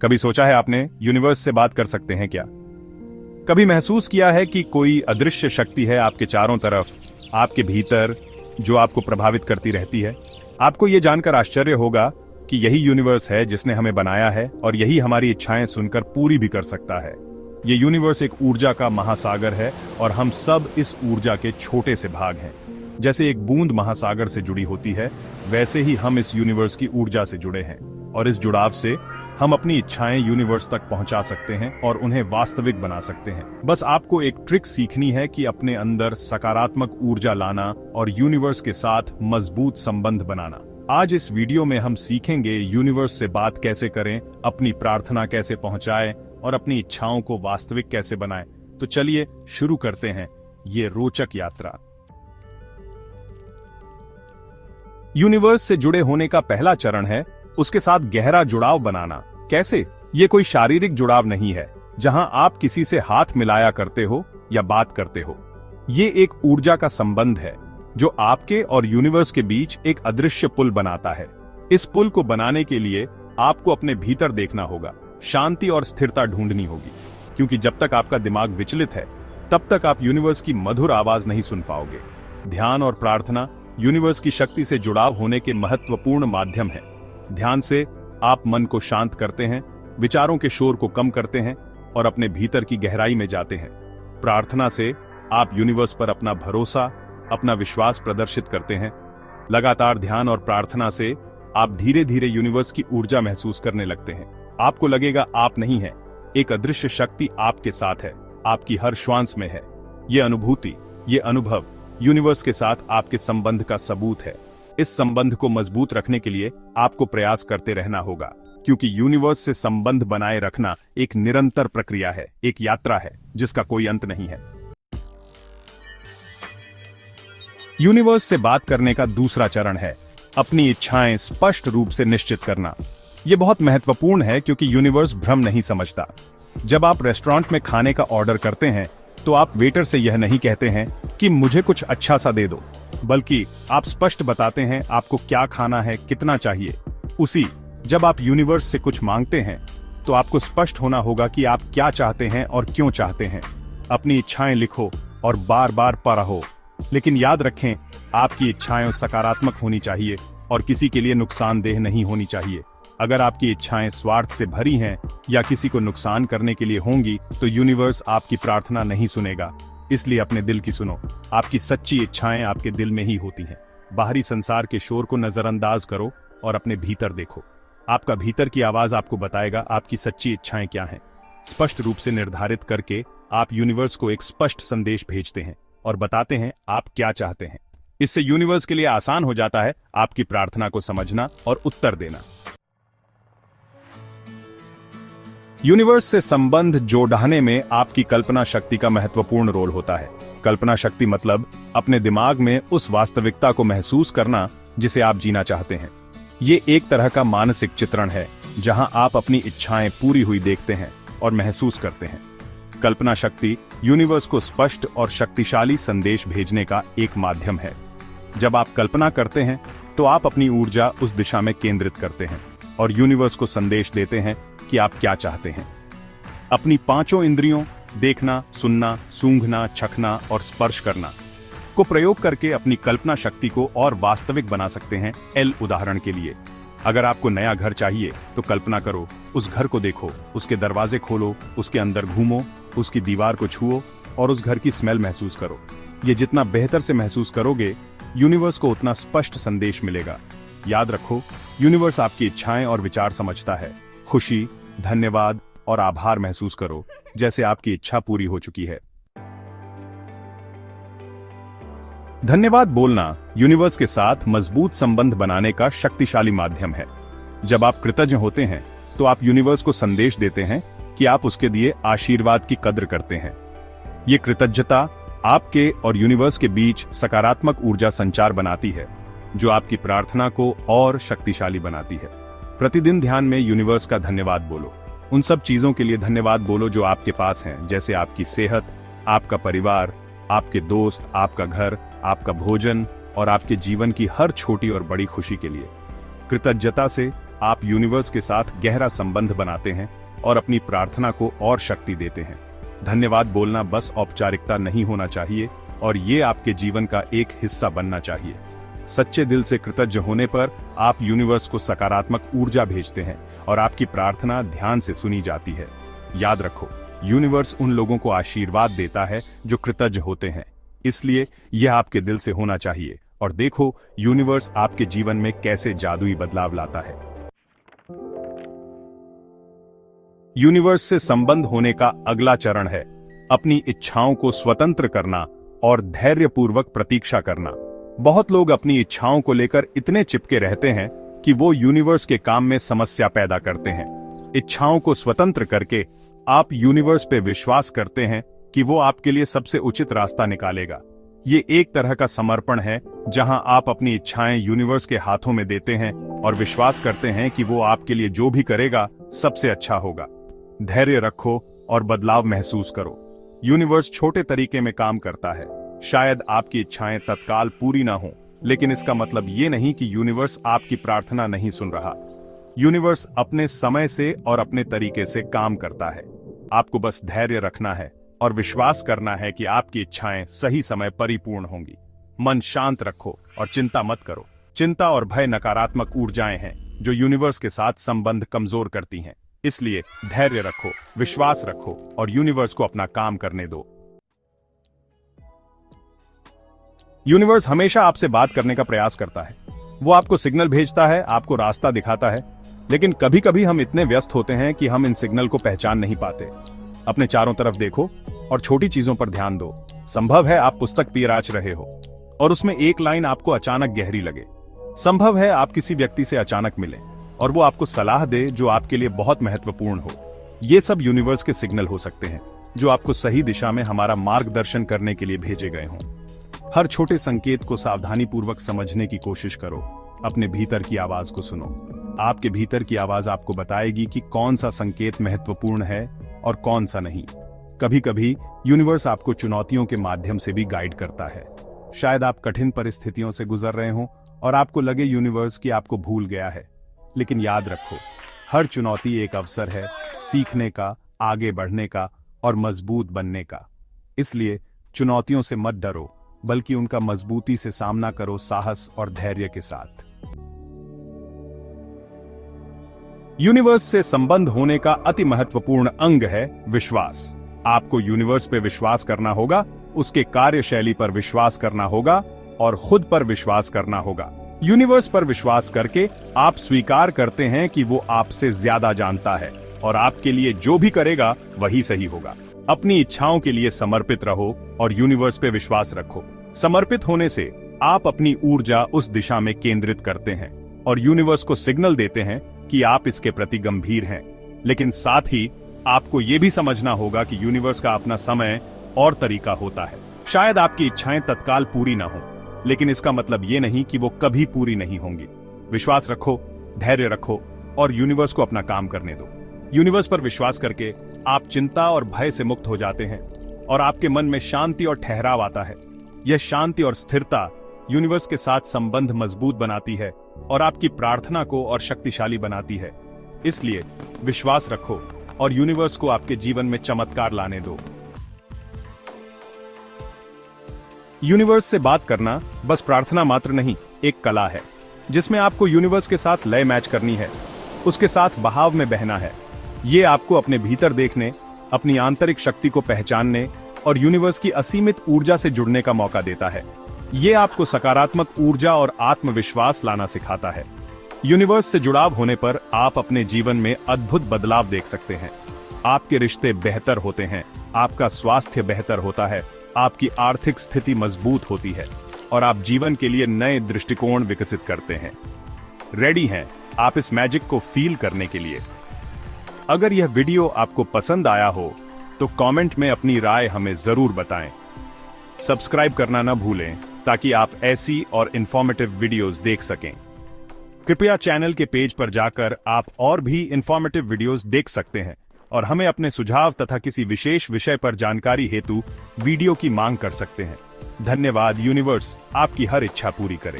कभी सोचा है आपने यूनिवर्स से बात कर सकते हैं क्या? कभी महसूस किया है कि कोई अदृश्य शक्ति है आपके चारों तरफ, आपके भीतर, जो आपको प्रभावित करती रहती है? आपको यह जानकर आश्चर्य होगा कि यही यूनिवर्स है जिसने हमें बनाया है और यही हमारी इच्छाएं सुनकर पूरी भी कर सकता है। ये यूनिवर्स एक ऊर्जा का महासागर है और हम सब इस ऊर्जा के छोटे से भाग हैं। जैसे एक बूंद महासागर से जुड़ी होती है, वैसे ही हम इस यूनिवर्स की ऊर्जा से जुड़े हैं और इस जुड़ाव से हम अपनी इच्छाएं यूनिवर्स तक पहुंचा सकते हैं और उन्हें वास्तविक बना सकते हैं। बस आपको एक ट्रिक सीखनी है कि अपने अंदर सकारात्मक ऊर्जा लाना और यूनिवर्स के साथ मजबूत संबंध बनाना। आज इस वीडियो में हम सीखेंगे यूनिवर्स से बात कैसे करें, अपनी प्रार्थना कैसे पहुंचाएं और अपनी इच्छाओं को वास्तविक कैसे बनाएं। तो चलिए शुरू करते हैं ये रोचक यात्रा। यूनिवर्स से जुड़े होने का पहला चरण है उसके साथ गहरा जुड़ाव बनाना। कैसे? ये कोई शारीरिक जुड़ाव नहीं है जहां आप किसी से हाथ मिलाया करते हो या बात करते हो। ये एक ऊर्जा का संबंध है जो आपके और यूनिवर्स के बीच एक अदृश्य पुल बनाता है। इस पुल को बनाने के लिए आपको अपने भीतर देखना होगा, शांति और स्थिरता ढूंढनी होगी, क्योंकि जब तक आपका दिमाग विचलित है तब तक आप यूनिवर्स की मधुर आवाज नहीं सुन पाओगे। ध्यान और प्रार्थना यूनिवर्स की शक्ति से जुड़ाव होने के महत्वपूर्ण माध्यम है। ध्यान से आप मन को शांत करते हैं, विचारों के शोर को कम करते हैं और अपने भीतर की गहराई में जाते हैं। प्रार्थना से आप यूनिवर्स पर अपना भरोसा, अपना विश्वास प्रदर्शित करते हैं। लगातार ध्यान और प्रार्थना से आप धीरे धीरे यूनिवर्स की ऊर्जा महसूस करने लगते हैं। आपको लगेगा आप नहीं है, एक अदृश्य शक्ति आपके साथ है, आपकी हर श्वास में है। ये अनुभूति, ये अनुभव यूनिवर्स के साथ आपके संबंध का सबूत है। इस संबंध को मजबूत रखने के लिए आपको प्रयास करते रहना होगा, क्योंकि यूनिवर्स से संबंध बनाए रखना एक निरंतर प्रक्रिया है, एक यात्रा है जिसका कोई अंत नहीं है। यूनिवर्स से बात करने का दूसरा चरण है अपनी इच्छाएं स्पष्ट रूप से निश्चित करना। यह बहुत महत्वपूर्ण है क्योंकि यूनिवर्स भ्रम नहीं समझता। जब आप रेस्टोरेंट में खाने का ऑर्डर करते हैं तो आप वेटर से यह नहीं कहते हैं कि मुझे कुछ अच्छा सा दे दो, बल्कि आप स्पष्ट बताते हैं आपको क्या खाना है, कितना चाहिए। जब आप यूनिवर्स से कुछ मांगते हैं तो आपको स्पष्ट होना होगा कि आप क्या चाहते हैं और क्यों चाहते हैं। अपनी इच्छाएं लिखो और बार बार पढ़ो, लेकिन याद रखें आपकी इच्छाएं सकारात्मक होनी चाहिए और किसी के लिए नुकसानदेह नहीं होनी चाहिए। अगर आपकी इच्छाएं स्वार्थ से भरी हैं या किसी को नुकसान करने के लिए होंगी तो यूनिवर्स आपकी प्रार्थना नहीं सुनेगा। इसलिए अपने दिल की सुनो। आपकी सच्ची इच्छाएं आपके दिल में ही होती हैं। बाहरी संसार के शोर को नजरअंदाज करो और अपने भीतर देखो। आपका भीतर की आवाज आपको बताएगा आपकी सच्ची इच्छाएं क्या हैं। स्पष्ट रूप से निर्धारित करके आप यूनिवर्स को एक स्पष्ट संदेश भेजते हैं और बताते हैं आप क्या चाहते हैं। इससे यूनिवर्स के लिए आसान हो जाता है आपकी प्रार्थना को समझना और उत्तर देना। यूनिवर्स से संबंध जोड़ने में आपकी कल्पना शक्ति का महत्वपूर्ण रोल होता है। कल्पना शक्ति मतलब अपने दिमाग में उस वास्तविकता को महसूस करना जिसे आप जीना चाहते हैं। ये एक तरह का मानसिक चित्रण है जहां आप अपनी इच्छाएं पूरी हुई देखते हैं और महसूस करते हैं। कल्पना शक्ति यूनिवर्स को स्पष्ट और शक्तिशाली संदेश भेजने का एक माध्यम है। जब आप कल्पना करते हैं तो आप अपनी ऊर्जा उस दिशा में केंद्रित करते हैं और यूनिवर्स को संदेश देते हैं कि आप क्या चाहते हैं। अपनी पांचों इंद्रियों, देखना, सुनना, सूंघना, चखना और स्पर्श करना को प्रयोग करके अपनी कल्पना शक्ति को और वास्तविक बना सकते हैं। उदाहरण के लिए, अगर आपको नया घर चाहिए तो कल्पना करो, उस घर को देखो, उसके दरवाजे खोलो, उसके अंदर घूमो, उसकी दीवार को छुओ और उस घर की स्मेल महसूस करो। ये जितना बेहतर से महसूस करोगे, यूनिवर्स को उतना स्पष्ट संदेश मिलेगा। याद रखो, यूनिवर्स आपकी इच्छाएं और विचार समझता है। खुशी, धन्यवाद और आभार महसूस करो जैसे आपकी इच्छा पूरी हो चुकी है। धन्यवाद बोलना यूनिवर्स के साथ मजबूत संबंध बनाने का शक्तिशाली माध्यम है। जब आप कृतज्ञ होते हैं तो आप यूनिवर्स को संदेश देते हैं कि आप उसके दिए आशीर्वाद की कद्र करते हैं। ये कृतज्ञता आपके और यूनिवर्स के बीच सकारात्मक ऊर्जा संचार बनाती है, जो आपकी प्रार्थना को और शक्तिशाली बनाती है। प्रतिदिन ध्यान में यूनिवर्स का धन्यवाद बोलो। उन सब चीजों के लिए धन्यवाद बोलो जो आपके पास हैं, जैसे आपकी सेहत, आपका परिवार, आपके दोस्त, आपका घर, आपका भोजन और आपके जीवन की हर छोटी और बड़ी खुशी के लिए। कृतज्ञता से आप यूनिवर्स के साथ गहरा संबंध बनाते हैं और अपनी प्रार्थना को और शक्ति देते हैं। धन्यवाद बोलना बस औपचारिकता नहीं होना चाहिए और ये आपके जीवन का एक हिस्सा बनना चाहिए। सच्चे दिल से कृतज्ञ होने पर आप यूनिवर्स को सकारात्मक ऊर्जा भेजते हैं और आपकी प्रार्थना ध्यान से सुनी जाती है। याद रखो, यूनिवर्स उन लोगों को आशीर्वाद देता है जो कृतज्ञ होते हैं, इसलिए यह आपके दिल से होना चाहिए। और देखो यूनिवर्स आपके जीवन में कैसे जादुई बदलाव लाता है। यूनिवर्स से संबंध होने का अगला चरण है अपनी इच्छाओं को स्वतंत्र करना और धैर्यपूर्वक प्रतीक्षा करना। बहुत लोग अपनी इच्छाओं को लेकर इतने चिपके रहते हैं कि वो यूनिवर्स के काम में समस्या पैदा करते हैं। इच्छाओं को स्वतंत्र करके आप यूनिवर्स पे विश्वास करते हैं कि वो आपके लिए सबसे उचित रास्ता निकालेगा। ये एक तरह का समर्पण है जहां आप अपनी इच्छाएं यूनिवर्स के हाथों में देते हैं और विश्वास करते हैं कि वो आपके लिए जो भी करेगा सबसे अच्छा होगा। धैर्य रखो और बदलाव महसूस करो। यूनिवर्स छोटे तरीके में काम करता है। शायद आपकी इच्छाएं तत्काल पूरी ना हो, लेकिन इसका मतलब ये नहीं कि यूनिवर्स आपकी प्रार्थना नहीं सुन रहा। यूनिवर्स अपने समय से और अपने तरीके से काम करता है। आपको बस धैर्य रखना है और विश्वास करना है कि आपकी इच्छाएं सही समय परिपूर्ण होंगी। मन शांत रखो और चिंता मत करो। चिंता और भय नकारात्मक ऊर्जाएं हैं जो यूनिवर्स के साथ संबंध कमजोर करती हैं। इसलिए धैर्य रखो, विश्वास रखो और यूनिवर्स को अपना काम करने दो। यूनिवर्स हमेशा आपसे बात करने का प्रयास करता है। वो आपको सिग्नल भेजता है, आपको रास्ता दिखाता है, लेकिन कभी कभी हम इतने व्यस्त होते हैं कि हम इन सिग्नल को पहचान नहीं पाते। अपने चारों तरफ देखो और छोटी चीजों पर ध्यान दो। संभव है आप पुस्तक पीराच रहे हो और उसमें एक लाइन आपको अचानक गहरी लगे। संभव है आप किसी व्यक्ति से अचानक मिलें और वो आपको सलाह दे जो आपके लिए बहुत महत्वपूर्ण हो। ये सब यूनिवर्स के सिग्नल हो सकते हैं जो आपको सही दिशा में हमारा मार्गदर्शन करने के लिए भेजे गए हों। हर छोटे संकेत को सावधानीपूर्वक समझने की कोशिश करो। अपने भीतर की आवाज को सुनो। आपके भीतर की आवाज आपको बताएगी कि कौन सा संकेत महत्वपूर्ण है और कौन सा नहीं। कभी कभी यूनिवर्स आपको चुनौतियों के माध्यम से भी गाइड करता है। शायद आप कठिन परिस्थितियों से गुजर रहे हो और आपको लगे यूनिवर्स कि आपको भूल गया है, लेकिन याद रखो, हर चुनौती एक अवसर है सीखने का, आगे बढ़ने का और मजबूत बनने का। इसलिए चुनौतियों से मत डरो, बल्कि उनका मजबूती से सामना करो, साहस और धैर्य के साथ। यूनिवर्स से संबंध होने का अति महत्वपूर्ण अंग है विश्वास। आपको यूनिवर्स पे विश्वास करना होगा, उसके कार्यशैली पर विश्वास करना होगा और खुद पर विश्वास करना होगा। यूनिवर्स पर विश्वास करके आप स्वीकार करते हैं कि वो आपसे ज्यादा जानता है और आपके लिए जो भी करेगा वही सही होगा। अपनी इच्छाओं के लिए समर्पित रहो और यूनिवर्स पे विश्वास रखो। समर्पित होने से आप अपनी ऊर्जा उस दिशा में केंद्रित करते हैं और यूनिवर्स को सिग्नल देते हैं कि आप इसके प्रति गंभीर हैं। लेकिन साथ ही आपको यह भी समझना होगा कि यूनिवर्स का अपना समय और तरीका होता है। शायद आपकी इच्छाएं तत्काल पूरी ना हो, लेकिन इसका मतलब ये नहीं कि वो कभी पूरी नहीं होंगी। विश्वास रखो, धैर्य रखो और यूनिवर्स को अपना काम करने दो। यूनिवर्स पर विश्वास करके आप चिंता और भय से मुक्त हो जाते हैं और आपके मन में शांति और ठहराव आता है। यह शांति और स्थिरता यूनिवर्स के साथ संबंध मजबूत बनाती है और आपकी प्रार्थना को और शक्तिशाली बनाती है। इसलिए विश्वास रखो और यूनिवर्स को आपके जीवन में चमत्कार लाने दो। यूनिवर्स से बात करना बस प्रार्थना मात्र नहीं, एक कला है जिसमें आपको यूनिवर्स के साथ लय मैच करनी है, उसके साथ बहाव में बहना है। ये आपको अपने भीतर देखने, अपनी आंतरिक शक्ति को पहचानने और यूनिवर्स की असीमित ऊर्जा से जुड़ने का मौका देता है। ये आपको सकारात्मक ऊर्जा और आत्मविश्वास लाना सिखाता है। यूनिवर्स से जुड़ाव होने पर आप अपने जीवन में अद्भुत बदलाव देख सकते हैं। आपके रिश्ते बेहतर होते हैं, आपका स्वास्थ्य बेहतर होता है, आपकी आर्थिक स्थिति मजबूत होती है और आप जीवन के लिए नए दृष्टिकोण विकसित करते हैं। रेडी हैं आप इस मैजिक को फील करने के लिए? अगर यह वीडियो आपको पसंद आया हो तो कमेंट में अपनी राय हमें जरूर बताएं। सब्सक्राइब करना न भूलें ताकि आप ऐसी और इंफॉर्मेटिव वीडियोस देख सकें। कृपया चैनल के पेज पर जाकर आप और भी इंफॉर्मेटिव वीडियोस देख सकते हैं और हमें अपने सुझाव तथा किसी विशेष विषय पर जानकारी हेतु वीडियो की मांग कर सकते हैं। धन्यवाद। यूनिवर्स आपकी हर इच्छा पूरी करे।